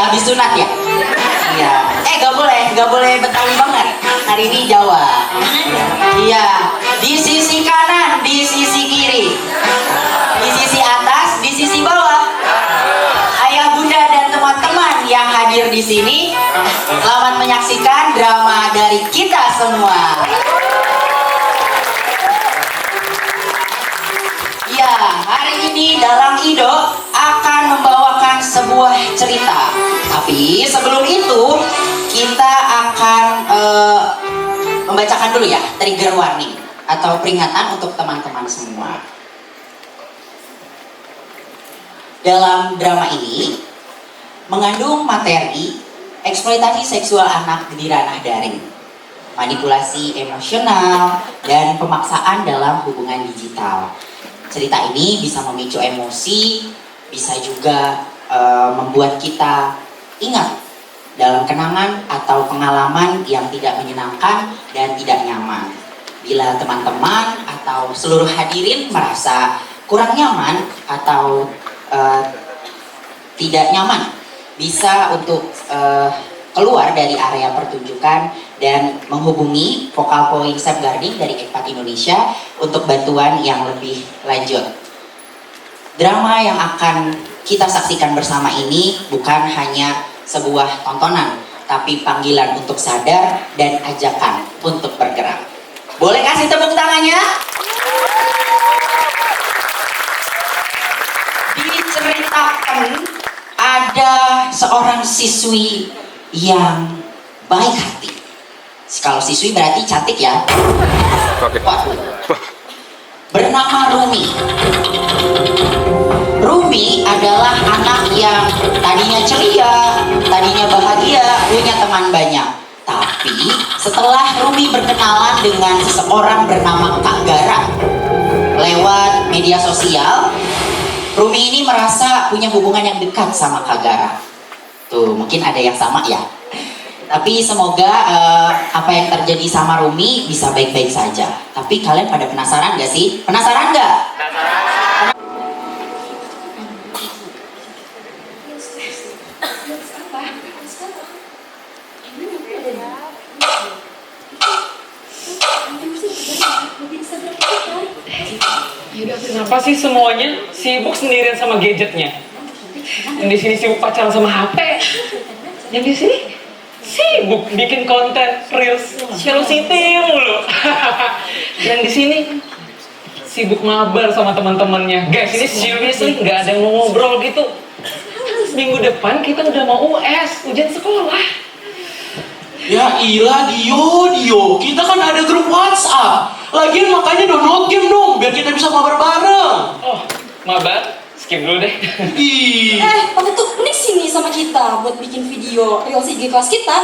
habis sunat ya? Iya. Gak boleh Betawi banget. Hari ini Jawa. Iya. Di sisi kanan, di sisi kiri, di sisi atas, di sisi bawah. Ayah, bunda, dan teman-teman yang hadir di sini, selamat menyaksikan drama dari kita semua. Ya, hari ini dalam Ido akan membawakan sebuah cerita. Tapi sebelum itu kita akan membacakan dulu ya trigger warning atau peringatan untuk teman-teman semua. Dalam drama ini mengandung materi eksploitasi seksual anak di ranah daring, manipulasi emosional, dan pemaksaan dalam hubungan digital. Cerita ini bisa memicu emosi, bisa juga membuat kita ingat dalam kenangan atau pengalaman yang tidak menyenangkan dan tidak nyaman. Bila teman-teman atau seluruh hadirin merasa kurang nyaman atau tidak nyaman, bisa untuk keluar dari area pertunjukan dan menghubungi Focal Point Safeguarding dari EKPAT Indonesia untuk bantuan yang lebih lanjut. Drama yang akan kita saksikan bersama ini bukan hanya sebuah tontonan, tapi panggilan untuk sadar dan ajakan untuk bergerak. Boleh kasih tepuk tangannya? Diceritakan ada seorang siswi yang baik hati. Kalau siswi berarti cantik ya. Waduh. Bernama Rumi. Rumi adalah anak yang tadinya ceria, tadinya bahagia, punya teman banyak. Tapi setelah Rumi berkenalan dengan seseorang bernama Kak Gara lewat media sosial, Rumi ini merasa punya hubungan yang dekat sama Kak Gara. Tuh, mungkin ada yang sama ya. Tapi semoga apa yang terjadi sama Rumi bisa baik-baik saja. Tapi kalian pada penasaran gak sih? Penasaran gak? Penasaran. Kenapa sih semuanya sibuk sendirian sama gadgetnya? Yang di sini sibuk pacaran sama HP, yang di sini sibuk bikin konten reels Hello City mulu. Yang di sini sibuk mabar sama teman-temannya. Guys, ini seriously nggak ada yang mau ngobrol gitu. Minggu depan kita udah mau US, ujian sekolah. Ya ilah Dio, kita kan ada grup WhatsApp. Lagian makanya download game dong, biar kita bisa mabar bareng. Oh, mabar? Skip dulu deh. Ih. Kamu tuh mending sini sama kita buat bikin video reels IG kelas kita.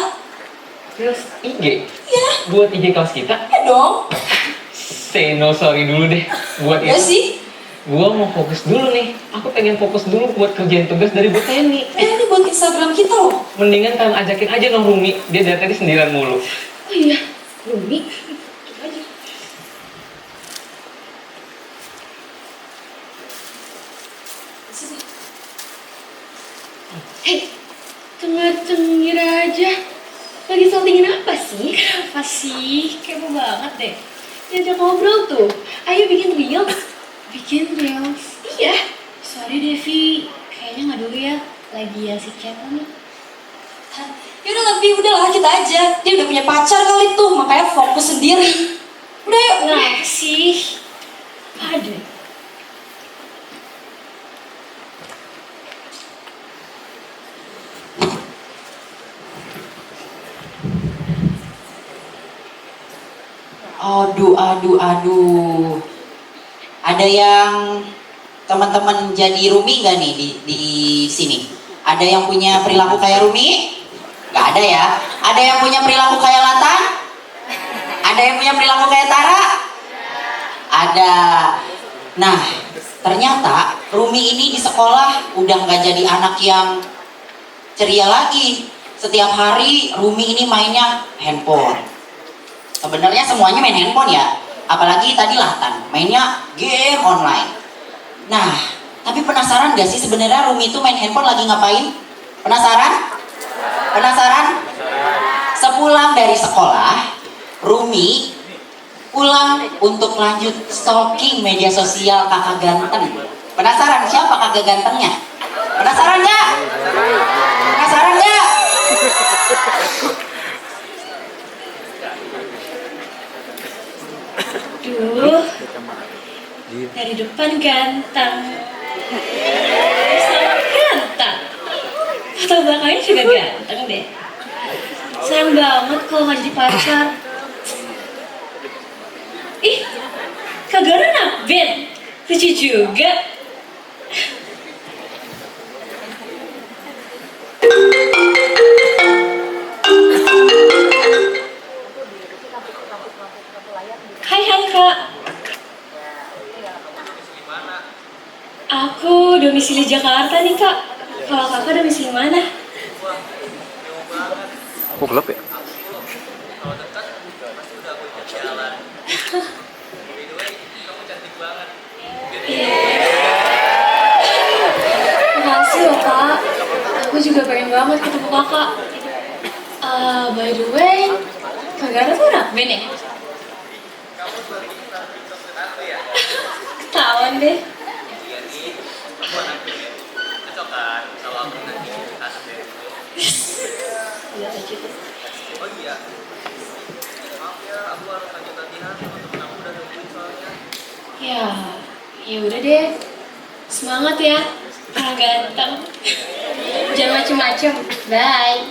Reels IG? Iya. Buat IG kelas kita? Ya dong. Say no sorry dulu deh buat Ya itu. sih. Gua mau fokus dulu nih. Aku pengen fokus dulu buat kerjain tugas dari Bu Teni. Ini buat Instagram kita loh. Mendingan kalian ajakin aja dong Rumi. Dia dari tadi sendirian mulu. Oh iya, Rumi. Kita aja. Sini. Hei, cengir aja. Lagi saltingin apa sih? Apa sih? Kepo banget deh. Diajak ngobrol tuh. Ayo bikin reels. Bikin reels. Iya. Sorry Devi, kayaknya nggak dulu ya. Lagi asik chat nih. Yaudah lebih, udahlah kita aja. Dia udah punya pacar kali tuh, makanya fokus sendiri. Udah yuk. Nah sih. Aduh. Aduh. Ada yang teman-teman jadi Rumi nggak nih di sini? Ada yang punya perilaku kayak Rumi? Nggak ada ya. Ada yang punya perilaku kayak Latan? Ada yang punya perilaku kayak Tara? Ada. Nah, ternyata Rumi ini di sekolah udah nggak jadi anak yang ceria lagi. Setiap hari Rumi ini mainnya handphone. Sebenarnya semuanya main handphone ya. Apalagi tadi Latan, mainnya game online. Nah, tapi penasaran gak sih sebenarnya Rumi itu main handphone lagi ngapain? Penasaran? Penasaran? Sepulang dari sekolah, Rumi pulang untuk lanjut stalking media sosial kakak ganteng. Penasaran siapa kakak gantengnya? Penasaran nggak? Penasaran nggak? Duh, dari depan ganteng, sama ganteng, foto belakangnya juga ganteng deh. Sayang banget kalau nggak jadi pacar. Ih, Kak Gara nakbet, lucu juga. Hai Kak. Aku domisili Jakarta nih Kak. Kalau Kakak domisili mana? Kok gelap ya? Makasih loh Kak. Aku juga pengen banget ketemu Kakak. By the way, Kak Gara tuh nakben ya? Ketahuan deh. Ya, ya udah deh. Semangat ya, Kak ganteng. Jangan macem-macem. Bye.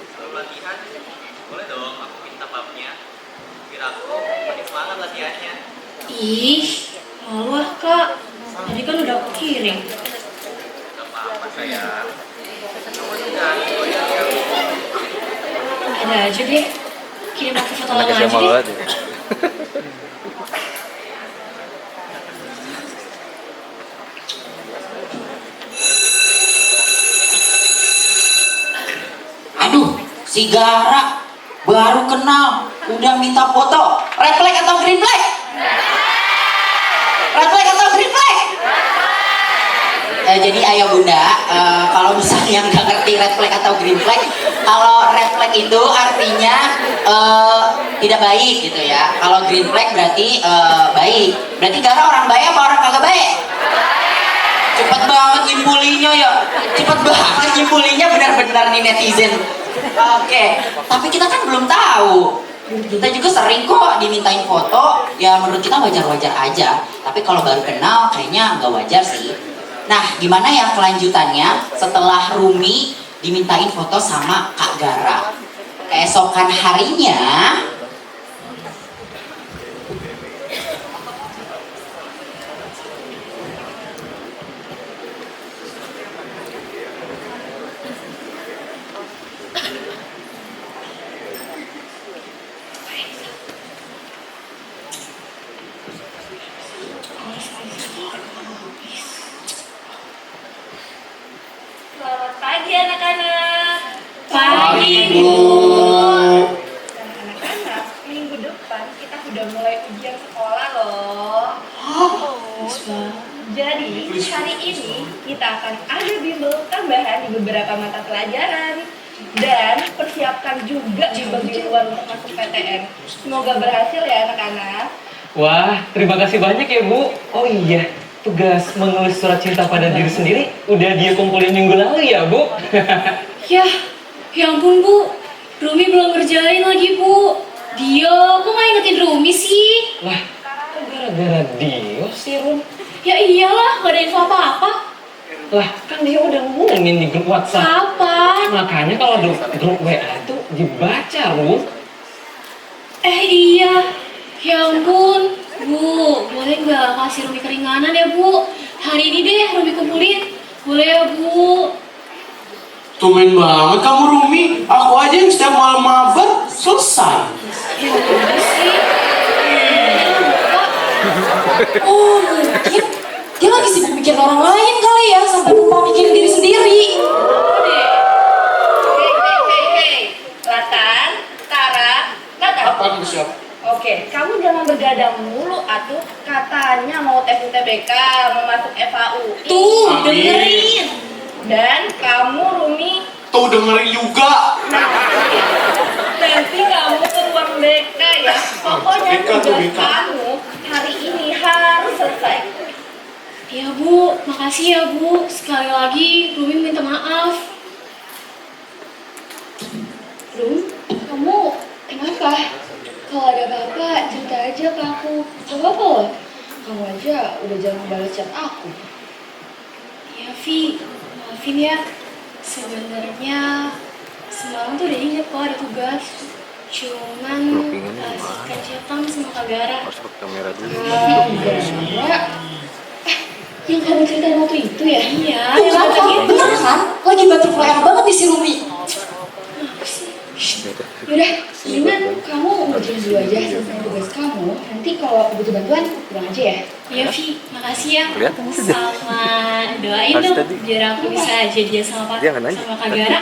Sebelum latihan, boleh dong aku minta mapnya. Biar aku makin semangat latihannya. Ih, malu ah Kak. Tadi kan udah aku kirim. Gak apa-apa sayang. Ada aja deh. Kirim aku foto lama Anaknya aja malu deh. aja. Aduh, si Gara baru kenal, udah minta foto. Red flag atau green flag? Red flag atau green flag? Jadi ayah bunda, kalau misalnya nggak ngerti red flag atau green flag, kalau red flag itu artinya tidak baik gitu ya. Kalau green flag berarti baik. Berarti Gara orang baik apa orang kagak baik? Cepet banget nyimpulinya ya. Cepet banget nyimpulinya, benar-benar nih netizen. Oke, tapi kita kan belum tahu. Kita juga sering kok dimintain foto, ya menurut kita wajar-wajar aja. Tapi kalau baru kenal kayaknya nggak wajar sih. Nah, gimana ya kelanjutannya setelah Rumi dimintain foto sama Kak Gara? Keesokan harinya, Selamat pagi anak-anak. Pagi, Bu. Dan anak-anak, minggu depan kita udah mulai ujian sekolah loh. Jadi hari ini kita akan ada bimbel tambahan di beberapa mata pelajaran. Dan persiapkan juga bimbel di luar untuk masuk PTN. Semoga berhasil ya anak-anak. Wah, terima kasih banyak ya Bu. Oh iya, tugas menulis surat cinta pada diri sendiri udah dia kumpulin minggu lalu ya Bu. Ya ampun Bu, Rumi belum ngerjain lagi Bu. Dio, kok nggak ingetin Rumi sih? Lah, kok gara-gara Dio sih Rum? Ya iyalah, nggak ada info apa-apa. Lah, kan dia udah ngomongin di grup WhatsApp. Kapan? Makanya kalau di grup WA itu dibaca Rum. Iya, ya ampun. Bu, boleh nggak kasih Rumi keringanan ya Bu? Hari ini deh Rumi kumpulin. Boleh ya Bu? Tumben banget kamu Rumi. Aku aja yang setiap malam mabar selesai. Ya udah sih. Oh mungkin dia lagi sibuk mikirin orang lain kali ya, sampai lupa mikirin diri sendiri. Udah deh. Hei, Latan, Tara, UTBK, mau masuk FAU. Tuh, Amin. dengerin. Dan kamu Rumi, Tuh dengerin juga. nanti kamu ke ruang BK ya. Pokoknya BK tuh, tugas BK. kamu hari ini harus selesai. Ya Bu, makasih ya Bu. Sekali lagi Rumi minta maaf. Rum, kamu kenapa? Kalau ada apa-apa, cerita aja ke aku. Gak apa-apa loh. Kamu aja udah jarang balas chat aku. Ya Vi, maafin ya. Sebenarnya semalam tuh udah inget kok ada tugas. Cuman kasih kecetan sama Kak Gara. Gara-gara yang kamu ceritain waktu itu ya? Iya, Tuh yang kan, kata kamu gitu. bener kan? Lagi butterfly banget di si Rumi. Yaudah, mendingan kamu ngerjain dulu aja selesai tugas kamu. Nanti kalau butuh bantuan, bilang aja ya. Iya Vi, makasih ya. Sama doain dong biar aku bisa jadian sama sama Kak Gara.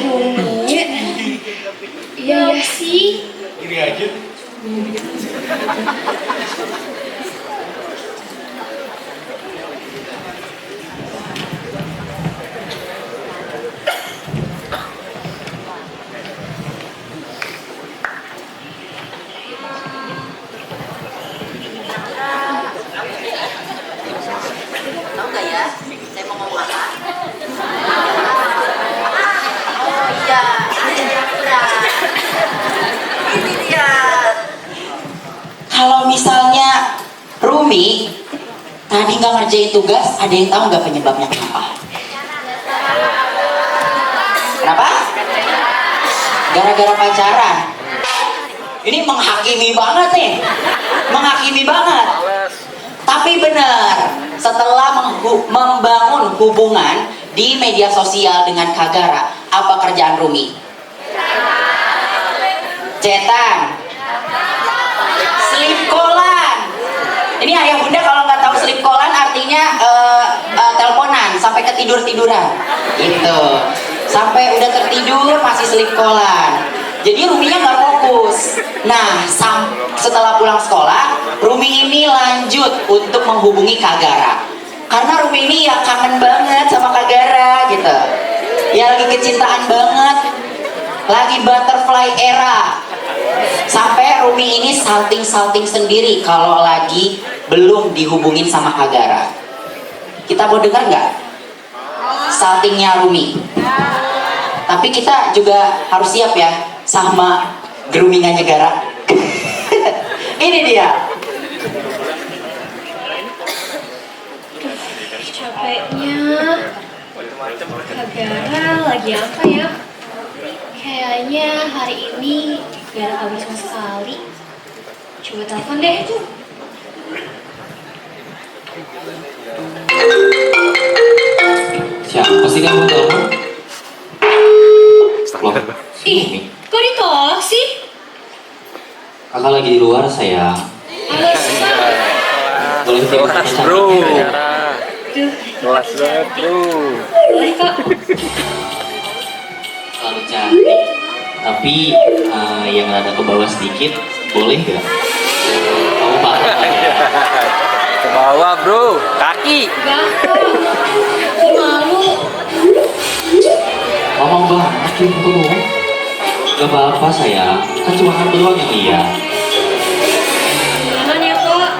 Rumi, iya ya sih. Ini aja. Tahu nggak ya, saya mau ngomong apa? Oh iya, ini dia. Kalau misalnya Rumi tadi nggak ngerjain tugas, ada yang tahu nggak penyebabnya kenapa? Kenapa? Gara-gara pacaran. Ini menghakimi banget nih, menghakimi banget. Tapi benar, setelah membangun hubungan di media sosial dengan Kak Gara, apa kerjaan Rumi? Cetan, slip callan. Ini ayah bunda kalau nggak tahu slip callan artinya teleponan sampai ketiduran. Gitu. Sampai udah tertidur masih slip callan. Jadi Ruminya nggak fokus. Nah, setelah pulang sekolah, Rumi ini lanjut untuk menghubungi Kak Gara. Karena Rumi ini ya kangen banget sama Kak Gara gitu. Ya lagi kecintaan banget. Lagi butterfly era. Sampai Rumi ini salting-salting sendiri kalau lagi belum dihubungin sama Kak Gara. Kita mau dengar nggak saltingnya Rumi? Tapi kita juga harus siap ya sama gerumingannya Gara. Ini dia. Capeknya. Kak Gara lagi apa ya? Kayaknya hari ini Gara kabur sama sekali. Coba telepon deh. Siapa sih kamu telepon? Loh, Ih, kok ditolak sih? kakak lagi di luar sayang. Alasan. Boleh tidur Kelas sama bro. cantik? Duh, Kelas banget bro. boleh kak. Terlalu cantik. Tapi yang rada ke bawah sedikit, boleh nggak? Kamu parah lah ya. Ke bawah bro. Kaki. Gak kak. Aku malu. Ngomong banget gitu. Gak apa-apa sayang, kan cuma aku doang yang lihat. Jangan ya kak.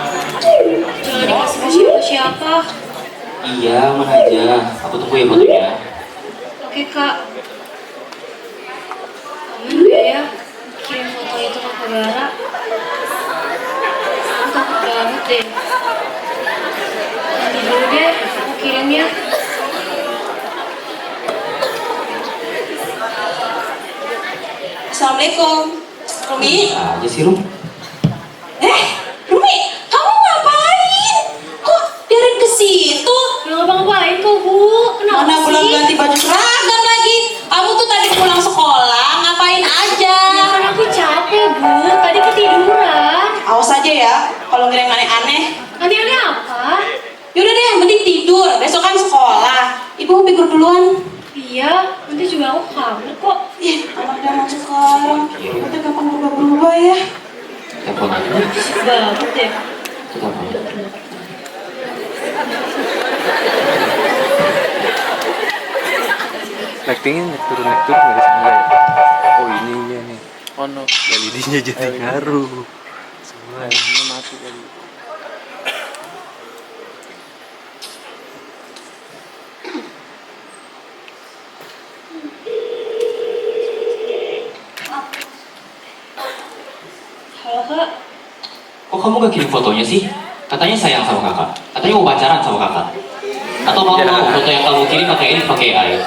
Jangan dikasih ke siapa-siapa. Iya, aman aja. Aku tunggu ya fotonya. Oke kak. Aman gak ya? Kirim foto itu ke Kak Gara. Aku takut banget deh. Nanti dulu deh, aku kirimnya. Assalamualaikum, Rumi. Bisa aja sih Rum. Rumi, kamu ngapain? Kok darin ke situ? Nggak ngapa-ngapain kok bu. Kenapa Mana sih? pulang ganti baju seragam lagi? Kamu tuh tadi pulang sekolah ngapain aja? Ya kan aku capek bu. Tadi ketiduran. Awas aja ya, kalau ngira yang aneh-aneh. Aneh-aneh apa? Yaudah deh, yang penting tidur. Besok kan sekolah. Ibu mau pikir duluan. Iya, nanti juga aku kabur kok. Ih, anak zaman sekarang. Udah gampang berubah-berubah ya. Telepon aja. Berisik banget ya. Telepon. Naik tinggi, naik turun nggak sih? Enggak ya? Oh ininya nih. Oh no. LED-nya jadi ngaruh. Semua ini mati tadi. Halo kak, Kok kamu gak kirim fotonya sih? Katanya sayang sama kakak. Katanya mau pacaran sama kakak. Atau mau foto yang kamu kirim pakai ini pakai AI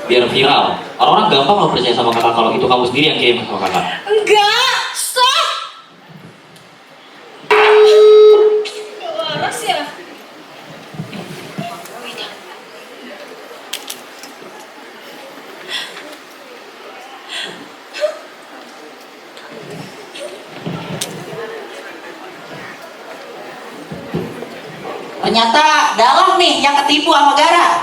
biar viral. Orang-orang gampang loh percaya sama kakak kalau itu kamu sendiri yang kirim sama kakak. Enggak, stop. Waras ya. Ternyata dalam nih yang ketipu sama Gara.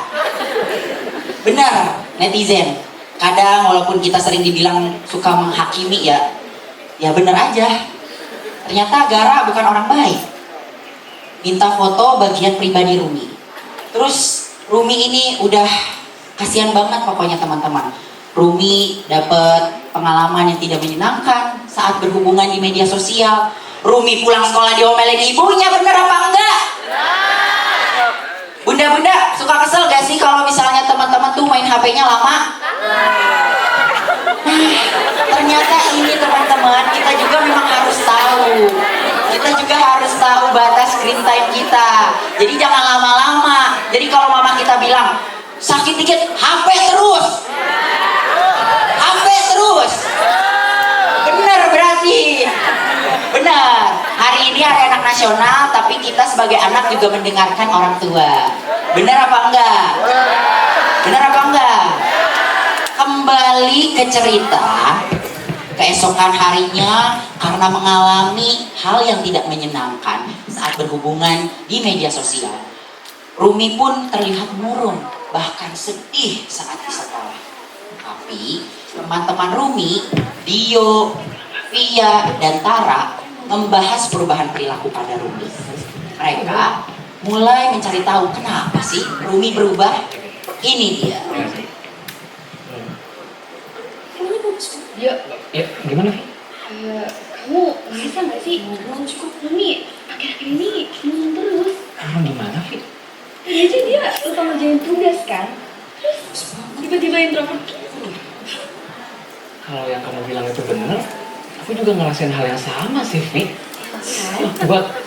Benar, netizen. Kadang walaupun kita sering dibilang suka menghakimi ya benar aja. Ternyata Gara bukan orang baik. Minta foto bagian pribadi Rumi. Terus Rumi ini udah kasihan banget pokoknya teman-teman. Rumi dapat pengalaman yang tidak menyenangkan saat berhubungan di media sosial. Rumi pulang sekolah diomelin ibunya, bener apa enggak? Bunda-bunda suka kesel gak sih kalau misalnya teman-teman tuh main HP-nya lama? Ternyata ini teman-teman, kita juga memang harus tahu. Kita juga harus tahu batas screen time kita. Jadi jangan lama-lama. Jadi kalau mama kita bilang sakit dikit, HP terus. HP terus. Bener berarti. Benar. Hari ini hari anak nasional, tapi kita sebagai anak juga mendengarkan orang tua. Benar apa enggak? Benar apa enggak? Kembali ke cerita. Keesokan harinya karena mengalami hal yang tidak menyenangkan saat berhubungan di media sosial, Rumi pun terlihat murung, bahkan sedih saat di sekolah. Tapi teman-teman Rumi, Dio, Via, dan Tara membahas perubahan perilaku pada Rumi. Mereka mulai mencari tahu kenapa sih Rumi berubah. Ini dia. ya Ya, gimana? kamu ngerasa nggak sih? Rumi akhir-akhir ini ngomong terus. Emang gimana, Vi? Tadi aja dia lupa ngerjain tugas kan? Terus tiba-tiba introvert gitu. Kalau yang kamu bilang itu benar, aku juga ngerasain hal yang sama sih, Vi.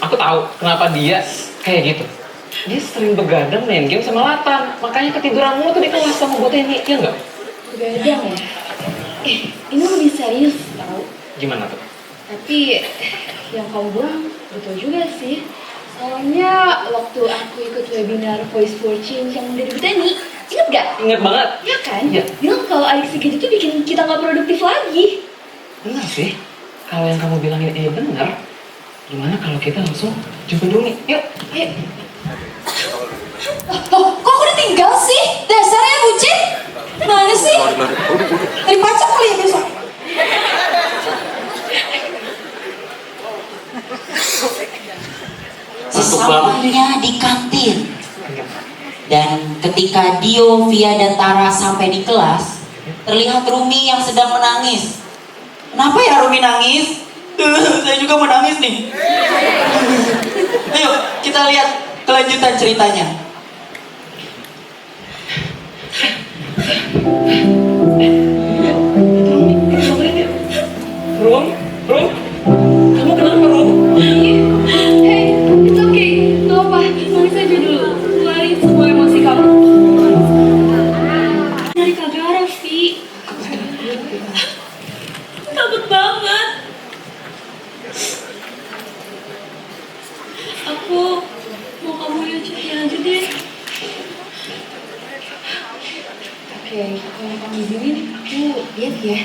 Aku tahu kenapa dia kayak gitu. Dia sering begadang main game sama Latan, makanya ketiduran mulu tuh di kelas sama Bu Teni, ya enggak? Begadang ya? Ini lebih serius tau. Gimana tuh? Tapi yang kamu bilang betul juga sih. Soalnya waktu aku ikut webinar Voice for Change yang dari Bu Teni, inget gak? Ingat banget. Ya kan? Iya. Bilang kalau adiksi gadget itu bikin kita gak produktif lagi. Benar sih. Kalau yang kamu bilangin ini benar, gimana kalau kita langsung jemput dulu nih? Yuk. Ayo. Loh, kok aku ditinggal sih? Dasarnya bucin. Mana sih? Dari pacar kali ya besok. Sesampainya di kantin. Dan ketika Dio, Via, dan Tara sampai di kelas, terlihat Rumi yang sedang menangis. Kenapa ya Rumi nangis? Saya juga menangis nih. Ayo kita lihat kelanjutan ceritanya. Rum, kamu kenapa Rum? Hey, it's okay. Gak apa, nangis aja dulu. Keluarin semua emosi kamu. Dari Kak Gara, Vi. Takut banget. Aku mau kamu lihat aja deh. Oke, kalau kamu izinin, aku lihat ya.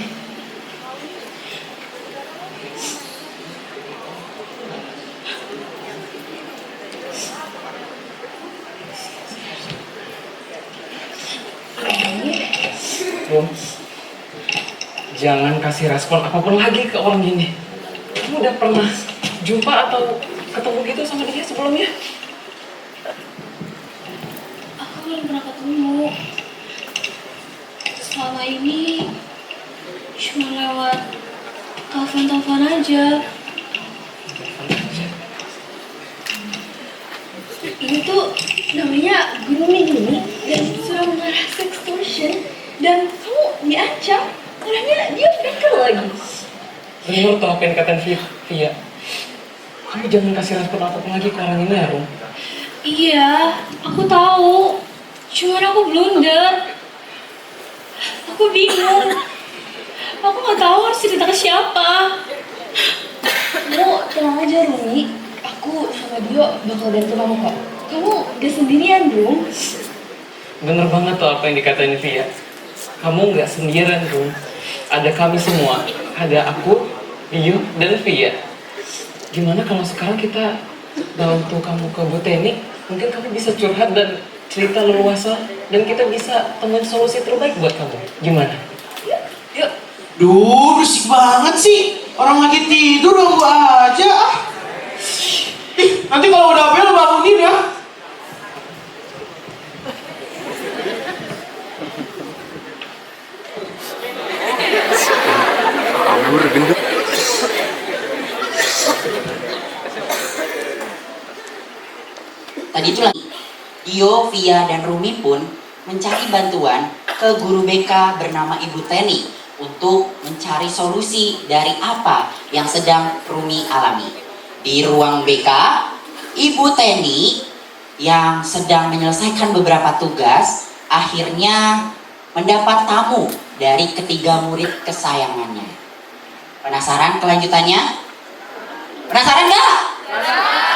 Rum, jangan kasih respon apapun lagi ke orang gini. Kamu udah pernah jumpa atau ketemu gitu sama dia sebelumnya? belum pernah ketemu. Selama ini cuma lewat telepon-telepon aja. Ini tuh namanya grooming ini dan sudah mengarah sextortion dan kamu diancam orangnya dia faker lagi. Bener tuh apa yang dikatain Via. Kamu jangan kasih respon apapun lagi ke orang ini ya, Rum. Iya, aku tahu. Cuman aku blunder. Aku bingung. Aku nggak tahu harus cerita ke siapa. Kamu tenang aja Rumi, aku sama Dio bakal bantu kamu kok. Kamu gak sendirian Rum. Bener banget tuh apa yang dikatain Via. Kamu nggak sendirian, Rum. Ada kami semua. Ada aku, Dio, dan Via. Gimana kalau sekarang kita bantu kamu ke Bu Teni? Mungkin kamu bisa curhat dan cerita leluasa dan kita bisa temuin solusi terbaik buat kamu. Gimana? Yuk. Duh, berisik banget sih. Orang lagi tidur ganggu aja. Ah. Ih, nanti kalau udah bel bangunin ya. Kabur gendut. Tadi itu lagi Dio, Via, dan Rumi pun mencari bantuan ke guru BK bernama Ibu Teni untuk mencari solusi dari apa yang sedang Rumi alami. Di ruang BK, Ibu Teni yang sedang menyelesaikan beberapa tugas akhirnya mendapat tamu dari ketiga murid kesayangannya. Penasaran kelanjutannya? Penasaran nggak?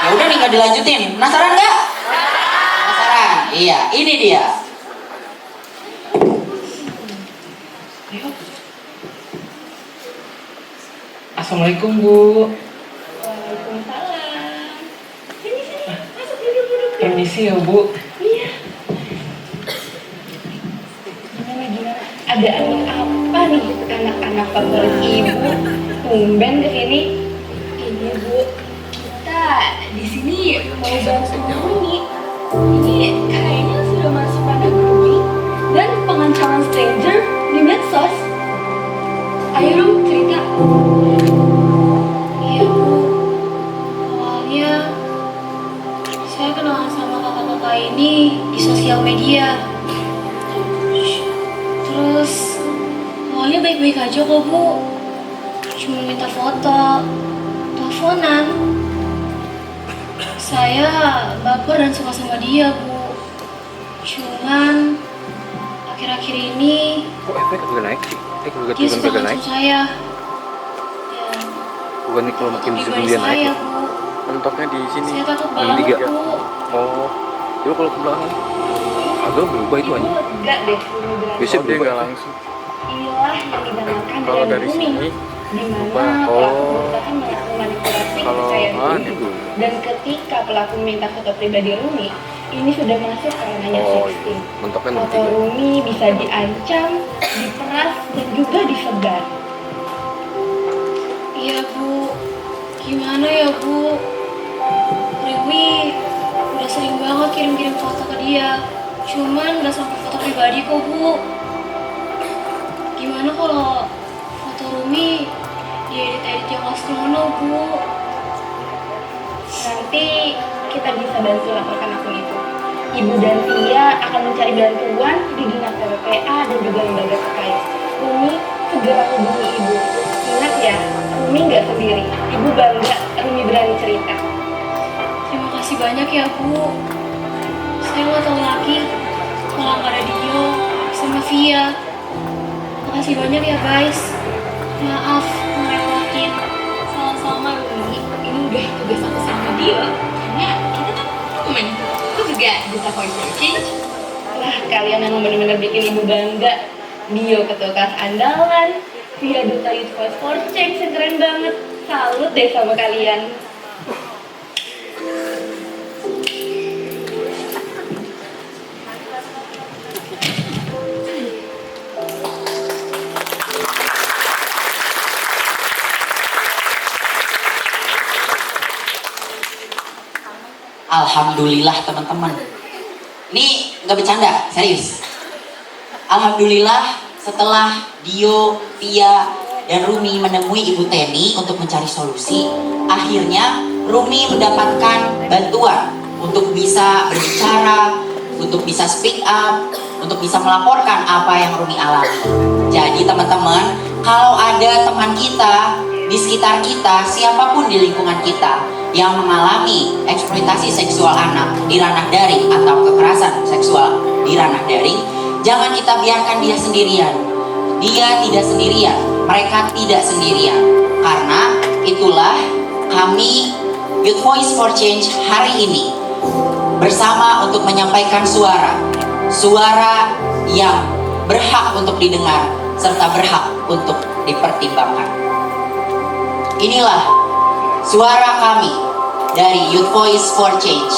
Ya udah nih, nggak dilanjutin. Penasaran nggak? Penasaran? Iya, ini dia. Assalamualaikum, Bu. Waalaikumsalam. Sini, masuk duduk. Permisi ya, Bu. Iya. Gimana? Ada apa nih anak-anak favorit ibu? Tumben kesini. Ini Bu, kita di sini mau bantu Rumi. Ini kayaknya sudah masuk pada grooming dan pengancaman stranger di medsos. Ayo Rum, cerita. Iya Bu, awalnya saya kenalan sama kakak-kakak ini di sosial media. Terus awalnya baik-baik aja kok Bu, cuma minta foto, teleponan. Saya baper dan suka sama dia Bu. Cuman akhir-akhir ini Kok efek kagak naik sih? Kagak dia turun suka kagak naik. ngancam saya. Dan Bukan nih kalau makin foto disuruh pribadi dia naik saya ya. Bu. Mentoknya di sini. Saya takut Yang banget tiga. Bu. Oh, coba kalau ke belakang. Agak berubah itu aja. Enggak deh, Rumi berani. Biasanya dia berubah. nggak langsung. Inilah yang dinamakan Kalau brand dari grooming, sini, di mana berubah. pelaku Oh. berusaha memanipulasi Kalau kepercayaan ini Rumi. berubah. Dan ketika pelaku meminta foto pribadi Rumi, ini sudah masuk ke ranahnya Oh, iya. sexting. Mentoknya nomor Foto 3. Rumi bisa diancam, diperas, dan juga disebar. Iya Bu, gimana ya Bu? Rumi udah sering banget kirim-kirim foto ke dia. Cuman nggak sampai foto pribadi kok Bu. Gimana kalau foto Rumi diedit-edit yang nggak senonoh Bu? Nanti kita bisa bantu laporkan akun itu. Ibu dan Tia akan mencari bantuan di Dinas PPPA dan juga lembaga terkait. Rumi segera hubungi ibu. Ingat ya, Rumi nggak sendiri. Ibu bangga Rumi berani cerita. Terima kasih banyak ya Bu. Saya nggak tahu lagi kalau nggak ada Dio sama Via. Makasih banyak ya guys. Maaf ngerepotin. Sama-sama Rumi, ini udah tugas aku sama dia karena kita kan temen. Aku juga bisa voice for change. Wah, kalian memang benar-benar bikin ibu bangga. Dio ketukas andalan, Via duta youth voice for change, keren banget. Salut deh sama kalian. Alhamdulillah teman-teman. Ini nggak bercanda, serius. Alhamdulillah setelah Dio, Tia, dan Rumi menemui Ibu Teni untuk mencari solusi, akhirnya Rumi mendapatkan bantuan untuk bisa berbicara, untuk bisa speak up, untuk bisa melaporkan apa yang Rumi alami. Jadi teman-teman, kalau ada teman kita di sekitar kita, siapapun di lingkungan kita yang mengalami eksploitasi seksual anak di ranah daring atau kekerasan seksual di ranah daring, jangan kita biarkan dia sendirian. Dia tidak sendirian, mereka tidak sendirian. Karena itulah kami Youth Voice for Change hari ini bersama untuk menyampaikan suara yang berhak untuk didengar serta berhak untuk dipertimbangkan. Inilah suara kami dari Youth Voice for Change.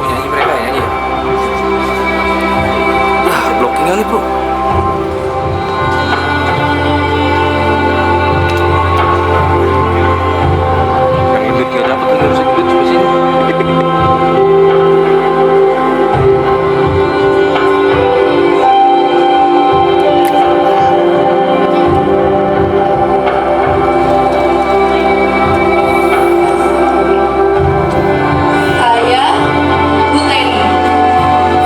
Nyanyi mereka ya, nyanyi. Lah, blocking kali bro. Yang duit gak dapet kan harusnya duit coba sini. Saya, Bu Teni.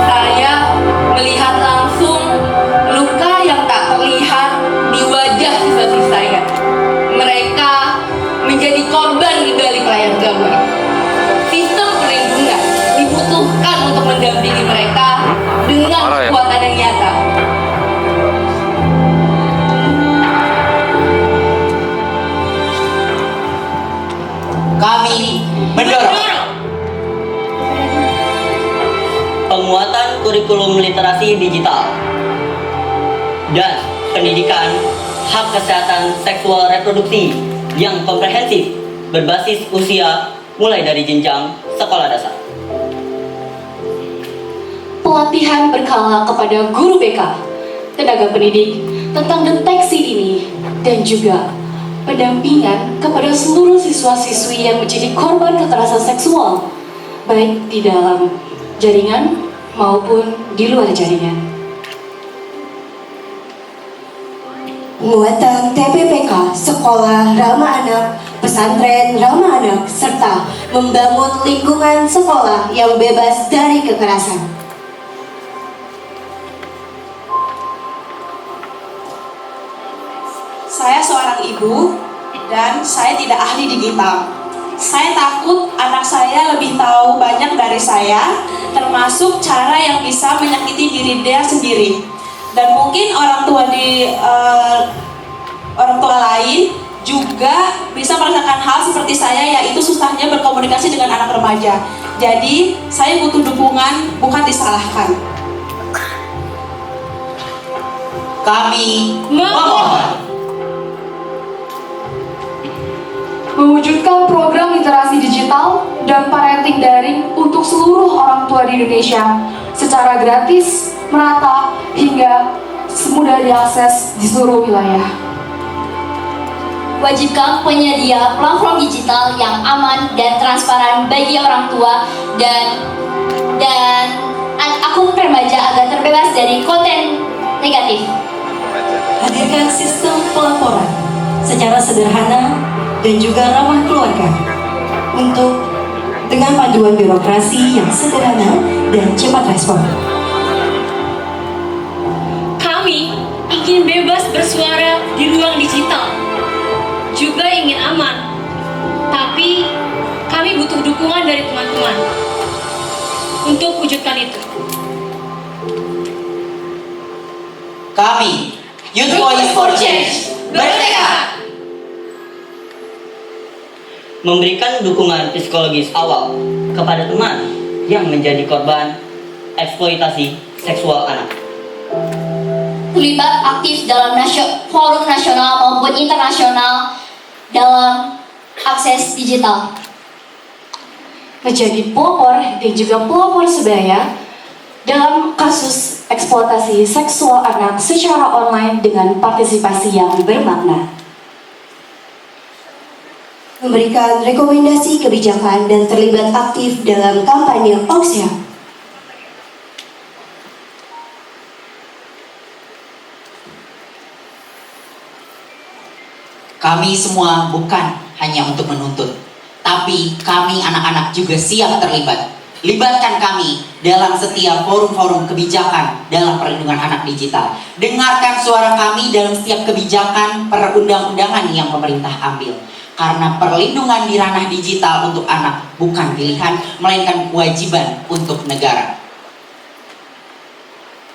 Saya melihat langsung luka yang tak terlihat di wajah siswa-siswa saya. Mereka menjadi korban di balik layar gawai. Sistem perlindungan dibutuhkan untuk mendampingi mereka dengan Parah ya? kekuatan yang nyata. Kami mendorong penguatan kurikulum literasi digital dan pendidikan hak kesehatan seksual reproduksi yang komprehensif berbasis usia mulai dari jenjang sekolah dasar. Pelatihan berkala kepada guru BK, tenaga pendidik tentang deteksi ini, dan juga pendampingan kepada seluruh siswa-siswi yang menjadi korban kekerasan seksual, baik di dalam jaringan maupun di luar jaringan. Penguatan TPPK, sekolah ramah anak, pesantren ramah anak, serta membangun lingkungan sekolah yang bebas dari kekerasan. Saya seorang ibu dan saya tidak ahli digital. Saya takut anak saya lebih tahu banyak dari saya, termasuk cara yang bisa menyakiti diri dia sendiri. Dan mungkin orang tua lain juga bisa merasakan hal seperti saya, yaitu susahnya berkomunikasi dengan anak remaja. Jadi saya butuh dukungan, bukan disalahkan. Kami memohon mewujudkan program literasi digital dan parenting daring untuk seluruh orang tua di Indonesia secara gratis, merata, hingga semudah diakses di seluruh wilayah. Wajibkan penyedia platform digital yang aman dan transparan bagi orang tua dan akun remaja agar terbebas dari konten negatif. Hadirkan sistem pelaporan secara sederhana dan juga ramah keluarga dengan panduan birokrasi yang sederhana dan cepat respon. Kami ingin bebas bersuara di ruang digital, juga ingin aman, tapi kami butuh dukungan dari teman-teman untuk wujudkan itu. Kami Youth Voice for Change bertekad Memberikan dukungan psikologis awal kepada teman yang menjadi korban eksploitasi seksual anak. Terlibat aktif dalam forum nasional maupun internasional dalam akses digital. Menjadi pelopor dan juga pelopor sebaya dalam kasus eksploitasi seksual anak secara online dengan partisipasi yang bermakna. Memberikan rekomendasi kebijakan dan terlibat aktif dalam kampanye OXHEA. Kami semua bukan hanya untuk menuntut, tapi kami anak-anak juga siap terlibat. Libatkan kami dalam setiap forum-forum kebijakan dalam perlindungan anak digital. Dengarkan suara kami dalam setiap kebijakan perundang-undangan yang pemerintah ambil. Karena perlindungan di ranah digital untuk anak bukan pilihan, melainkan kewajiban untuk negara.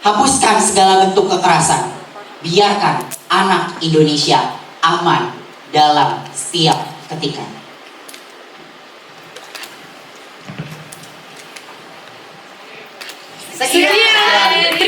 Hapuskan segala bentuk kekerasan. Biarkan anak Indonesia aman dalam setiap ketika. Sekian.